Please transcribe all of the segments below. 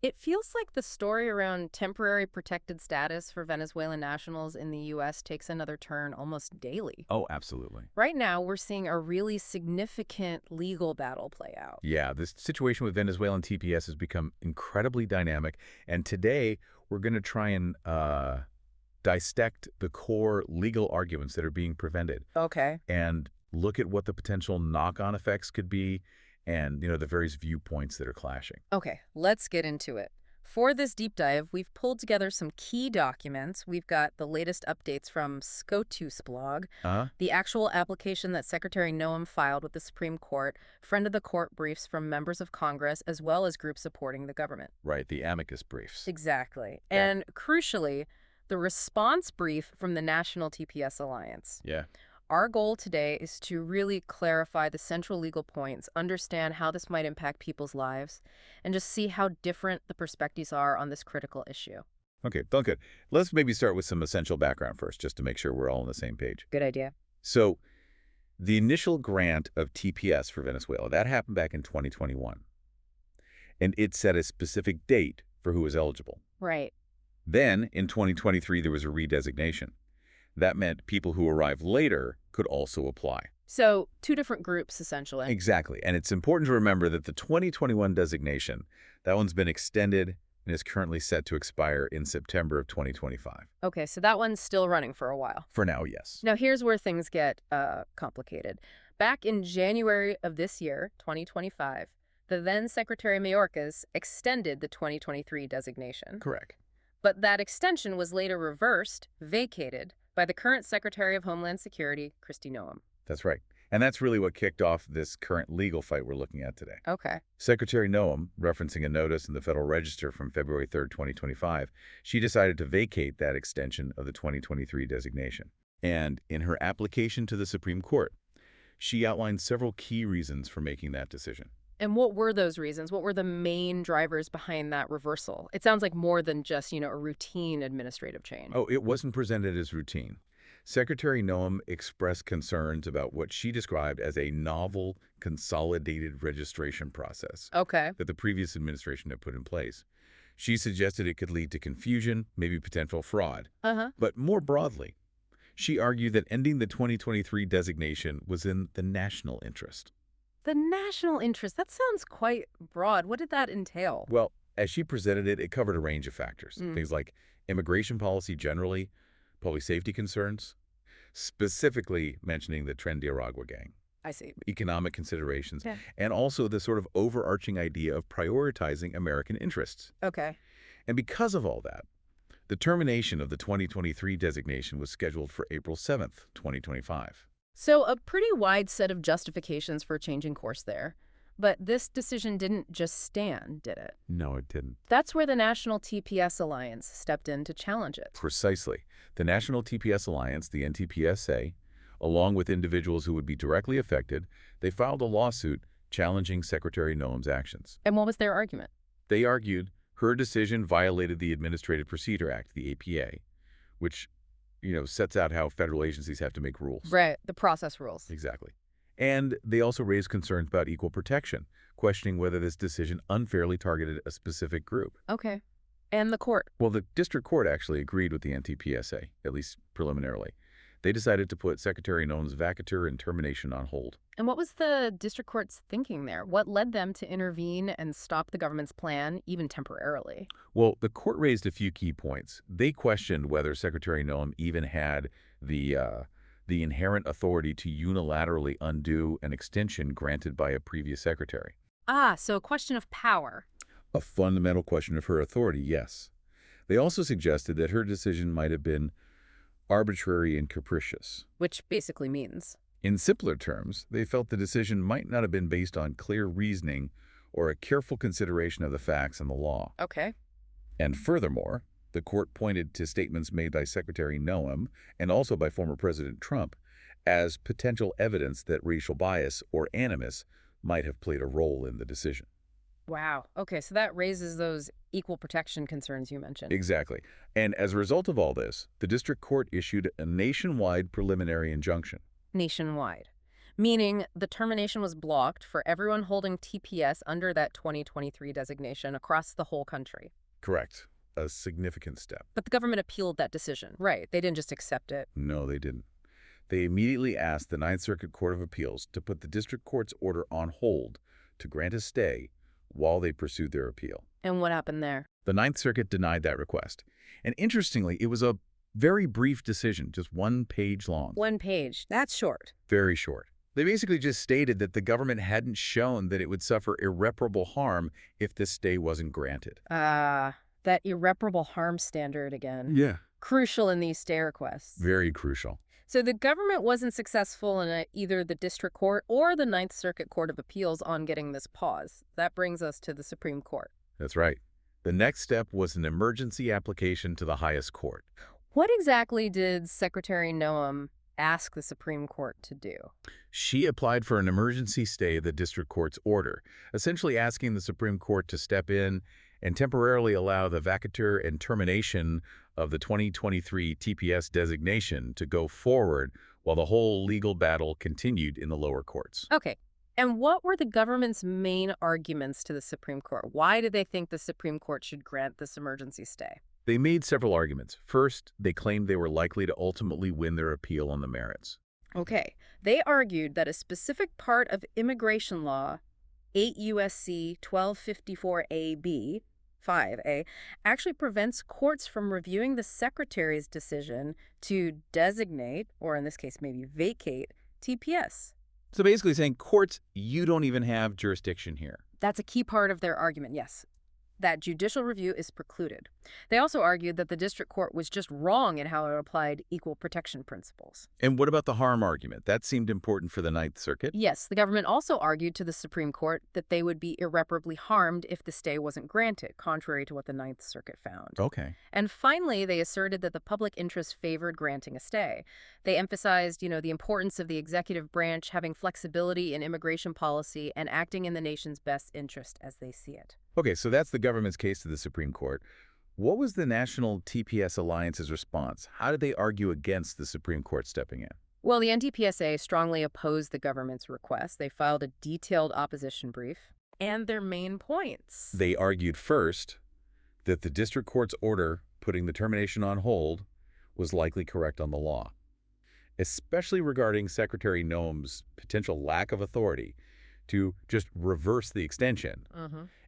It feels like the story around temporary protected status for Venezuelan nationals in the U.S. takes another turn almost daily. Oh, absolutely. Right now, we're seeing a really significant legal battle play out. Yeah, this situation with Venezuelan TPS has become incredibly dynamic, and today we're going to try and dissect the core legal arguments that are being presented Okay. and look at what the potential knock-on effects could be and, the various viewpoints that are clashing. Okay, let's get into it. For this deep dive, we've pulled together some key documents. We've got the latest updates from SCOTUS blog, Uh-huh. the actual application that Secretary Noem filed with the Supreme Court, friend of the court briefs from members of Congress, as well as groups supporting the government. Right, the amicus briefs. Exactly. Yeah. And crucially, the response brief from the National TPS Alliance. Yeah. Our goal today is to really clarify the central legal points, understand how this might impact people's lives, and just see how different the perspectives are on this critical issue. Okay, done good. Let's maybe start with some essential background first, just to make sure we're all on the same page. Good idea. So, the initial grant of TPS for Venezuela, that happened back in 2021. And it set a specific date for who was eligible. Right. Then, in 2023, there was a redesignation. That meant people who arrived later could also apply. So, two different groups, essentially. Exactly. And it's important to remember that the 2021 designation, that one's been extended and is currently set to expire in September of 2025. Okay, so that one's still running for a while. For now, yes. Now, here's where things get complicated. Back in January of this year, 2025, the then Secretary Mayorkas extended the 2023 designation. Correct. But that extension was later reversed, vacated, by the current Secretary of Homeland Security, Kristi Noem. That's right. And that's really what kicked off this current legal fight we're looking at today. Okay. Secretary Noem, referencing a notice in the Federal Register from February 3rd, 2025, she decided to vacate that extension of the 2023 designation. And in her application to the Supreme Court, she outlined several key reasons for making that decision. And what were those reasons? What were the main drivers behind that reversal? It sounds like more than just, a routine administrative change. Oh, it wasn't presented as routine. Secretary Noem expressed concerns about what she described as a novel, consolidated registration process Okay. that the previous administration had put in place. She suggested it could lead to confusion, maybe potential fraud. Uh-huh. But more broadly, she argued that ending the 2023 designation was in the national interest. The national interest, that sounds quite broad. What did that entail? Well, as she presented it, it covered a range of factors. Things like immigration policy generally, public safety concerns, specifically mentioning the Tren-de-Aragua gang, I see. economic considerations, Yeah. and also the sort of overarching idea of prioritizing American interests. Okay. And because of all that, the termination of the 2023 designation was scheduled for April 7th, 2025. So a pretty wide set of justifications for changing course there. But this decision didn't just stand, did it? No, it didn't. That's where the National TPS Alliance stepped in to challenge it. Precisely. The National TPS Alliance, the NTPSA, along with individuals who would be directly affected, they filed a lawsuit challenging Secretary Noem's actions. And what was their argument? They argued her decision violated the Administrative Procedure Act, the APA, which, sets out how federal agencies have to make rules. Right, the process rules. Exactly. And they also raised concerns about equal protection, questioning whether this decision unfairly targeted a specific group. Okay. And the court? Well, the district court actually agreed with the NTPSA, at least preliminarily. They decided to put Secretary Noem's vacatur and termination on hold. And what was the district court's thinking there? What led them to intervene and stop the government's plan, even temporarily? Well, the court raised a few key points. They questioned whether Secretary Noem even had the inherent authority to unilaterally undo an extension granted by a previous secretary. Ah, so a question of power. A fundamental question of her authority, yes. They also suggested that her decision might have been arbitrary and capricious. Which basically means? In simpler terms, they felt the decision might not have been based on clear reasoning or a careful consideration of the facts and the law. Okay. And furthermore, the court pointed to statements made by Secretary Noem and also by former President Trump as potential evidence that racial bias or animus might have played a role in the decision. Wow. Okay, so that raises those equal protection concerns you mentioned. Exactly. And as a result of all this, the district court issued a nationwide preliminary injunction. Nationwide. meaning the termination was blocked for everyone holding TPS under that 2023 designation across the whole country. Correct. A significant step. But the government appealed that decision. Right. They didn't just accept it. No, they didn't. They immediately asked the Ninth Circuit Court of Appeals to put the district court's order on hold to grant a stay while they pursued their appeal. And what happened there? The Ninth Circuit denied that request. And interestingly, it was a very brief decision, just 1 page long. 1 page. That's short. Very short. They basically just stated that the government hadn't shown that it would suffer irreparable harm if this stay wasn't granted. That irreparable harm standard again. Yeah. Crucial in these stay requests. Very crucial. So the government wasn't successful in either the district court or the Ninth Circuit Court of Appeals on getting this pause. That brings us to the Supreme Court. That's right. The next step was an emergency application to the highest court. What exactly did Secretary Noem ask the Supreme Court to do? She applied for an emergency stay of the district court's order, essentially asking the Supreme Court to step in and temporarily allow the vacatur and termination of the 2023 TPS designation to go forward while the whole legal battle continued in the lower courts. Okay. And what were the government's main arguments to the Supreme Court? Why did they think the Supreme Court should grant this emergency stay? They made several arguments. First, they claimed they were likely to ultimately win their appeal on the merits. Okay. They argued that a specific part of immigration law, 8 U.S.C. 1254a-b, 5a, actually prevents courts from reviewing the Secretary's decision to designate, or in this case maybe vacate, TPS. So basically saying, courts, you don't even have jurisdiction here. That's a key part of their argument, yes. That judicial review is precluded. They also argued that the district court was just wrong in how it applied equal protection principles. And what about the harm argument? That seemed important for the Ninth Circuit. Yes, the government also argued to the Supreme Court that they would be irreparably harmed if the stay wasn't granted, contrary to what the Ninth Circuit found. Okay. And finally, they asserted that the public interest favored granting a stay. They emphasized, the importance of the executive branch having flexibility in immigration policy and acting in the nation's best interest as they see it. Okay, so that's the government's case to the Supreme Court. What was the National TPS Alliance's response? How did they argue against the Supreme Court stepping in? Well, the NTPSA strongly opposed the government's request. They filed a detailed opposition brief. And their main points. They argued first that the district court's order putting the termination on hold was likely correct on the law, especially regarding Secretary Noem's potential lack of authority to just reverse the extension,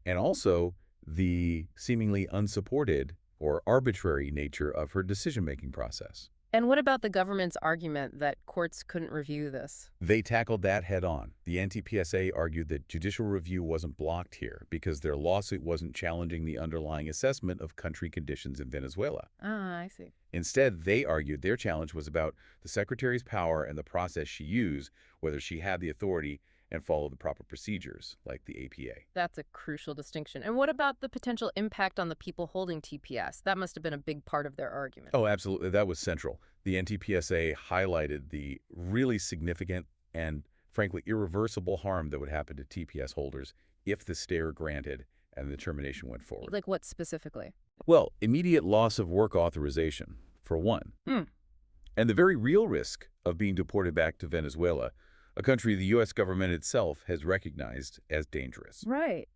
and also the seemingly unsupported or arbitrary nature of her decision-making process. And what about the government's argument that courts couldn't review this? They tackled that head-on. The NTPSA argued that judicial review wasn't blocked here because their lawsuit wasn't challenging the underlying assessment of country conditions in Venezuela. Ah, I see. Instead, they argued their challenge was about the Secretary's power and the process she used, whether she had the authority and follow the proper procedures, like the APA. That's a crucial distinction. And what about the potential impact on the people holding TPS? That must have been a big part of their argument. Oh, absolutely. That was central. The NTPSA highlighted the really significant and, frankly, irreversible harm that would happen to TPS holders if the stay were granted and the termination went forward. Like what specifically? Well, immediate loss of work authorization, for one. And the very real risk of being deported back to Venezuela, a country the U.S. government itself has recognized as dangerous. Right.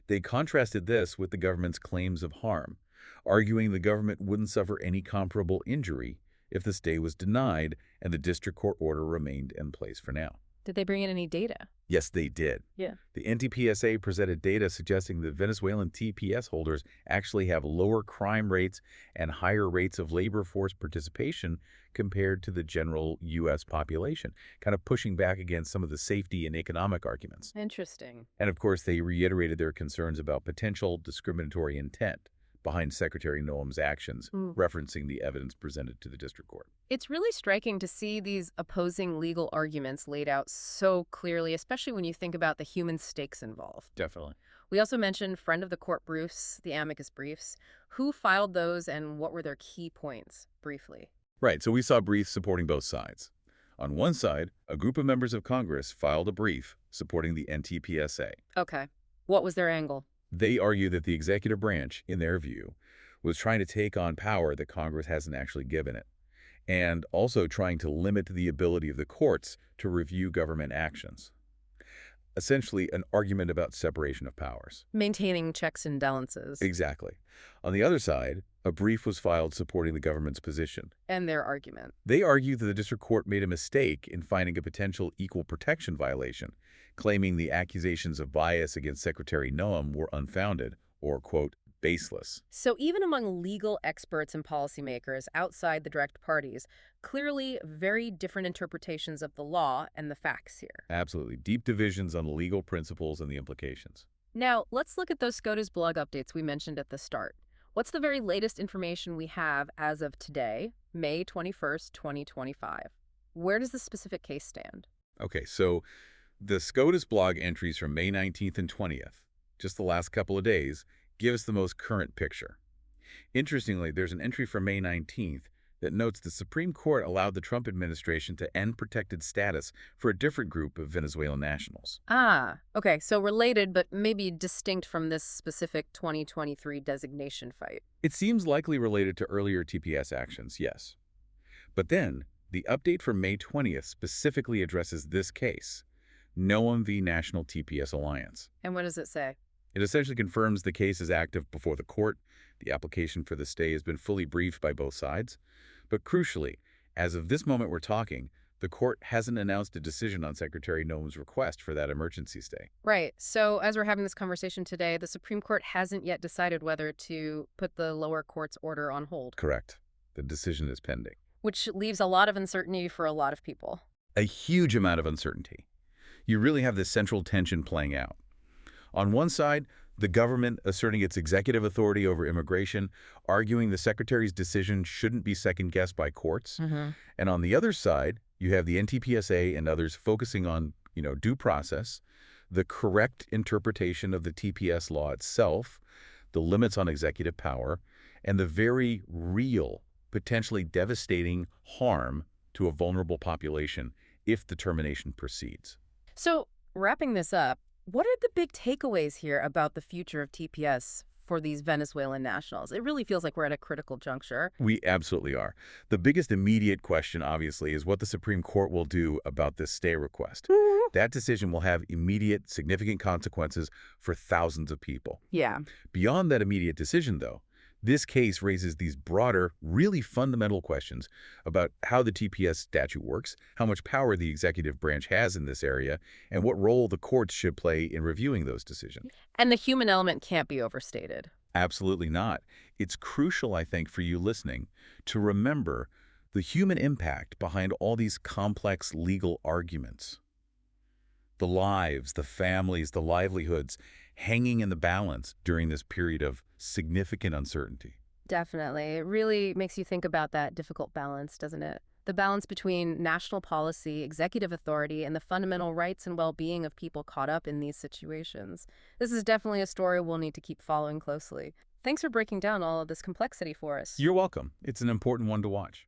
They contrasted this with the government's claims of harm, arguing the government wouldn't suffer any comparable injury if the stay was denied and the district court order remained in place for now. Did they bring in any data? Yes, they did. Yeah. The NTPSA presented data suggesting that Venezuelan TPS holders actually have lower crime rates and higher rates of labor force participation compared to the general U.S. population, kind of pushing back against some of the safety and economic arguments. Interesting. And of course, they reiterated their concerns about potential discriminatory intent behind Secretary Noem's actions, referencing the evidence presented to the district court. It's really striking to see these opposing legal arguments laid out so clearly, especially when you think about the human stakes involved. Definitely. We also mentioned friend of the court briefs, the amicus briefs. Who filed those and what were their key points, briefly? Right, so we saw briefs supporting both sides. On one side, a group of members of Congress filed a brief supporting the NTPSA. Okay. What was their angle? They argue that the executive branch, in their view, was trying to take on power that Congress hasn't actually given it. and also trying to limit the ability of the courts to review government actions. Essentially, an argument about separation of powers. Maintaining checks and balances. Exactly. On the other side, a brief was filed supporting the government's position. And their argument. They argue that the district court made a mistake in finding a potential equal protection violation, claiming the accusations of bias against Secretary Noem were unfounded or, quote, baseless. So even among legal experts and policymakers outside the direct parties, clearly very different interpretations of the law and the facts here. Absolutely. Deep divisions on the legal principles and the implications. Now, let's look at those SCOTUS blog updates we mentioned at the start. What's the very latest information we have as of today, May 21st, 2025? Where does the specific case stand? Okay, so the SCOTUS blog entries from May 19th and 20th, just the last couple of days, give us the most current picture. Interestingly, there's an entry from May 19th that notes the Supreme Court allowed the Trump administration to end protected status for a different group of Venezuelan nationals. Ah, okay, so related but maybe distinct from this specific 2023 designation fight. It seems likely related to earlier TPS actions, yes. But then, the update from May 20th specifically addresses this case, Noem v. National TPS Alliance. And what does it say? It essentially confirms the case is active before the court. The application for the stay has been fully briefed by both sides. But crucially, as of this moment we're talking, the court hasn't announced a decision on Secretary Noem's request for that emergency stay. Right. So as we're having this conversation today, the Supreme Court hasn't yet decided whether to put the lower court's order on hold. Correct. The decision is pending. Which leaves a lot of uncertainty for a lot of people. A huge amount of uncertainty. You really have this central tension playing out. On one side, the government asserting its executive authority over immigration, arguing the secretary's decision shouldn't be second-guessed by courts. And on the other side, you have the NTPSA and others focusing on, due process, the correct interpretation of the TPS law itself, the limits on executive power, and the very real, potentially devastating harm to a vulnerable population if the termination proceeds. So wrapping this up, what are the big takeaways here about the future of TPS for these Venezuelan nationals? It really feels like we're at a critical juncture. We absolutely are. The biggest immediate question, obviously, is what the Supreme Court will do about this stay request. That decision will have immediate, significant consequences for thousands of people. Yeah. Beyond that immediate decision, though, this case raises these broader, really fundamental questions about how the TPS statute works, how much power the executive branch has in this area, and what role the courts should play in reviewing those decisions. And the human element can't be overstated. Absolutely not. It's crucial, I think, for you listening to remember the human impact behind all these complex legal arguments. The lives, the families, the livelihoods hanging in the balance during this period of significant uncertainty. Definitely. It really makes you think about that difficult balance, doesn't it? The balance between national policy, executive authority, and the fundamental rights and well-being of people caught up in these situations. This is definitely a story we'll need to keep following closely. Thanks for breaking down all of this complexity for us. You're welcome. It's an important one to watch.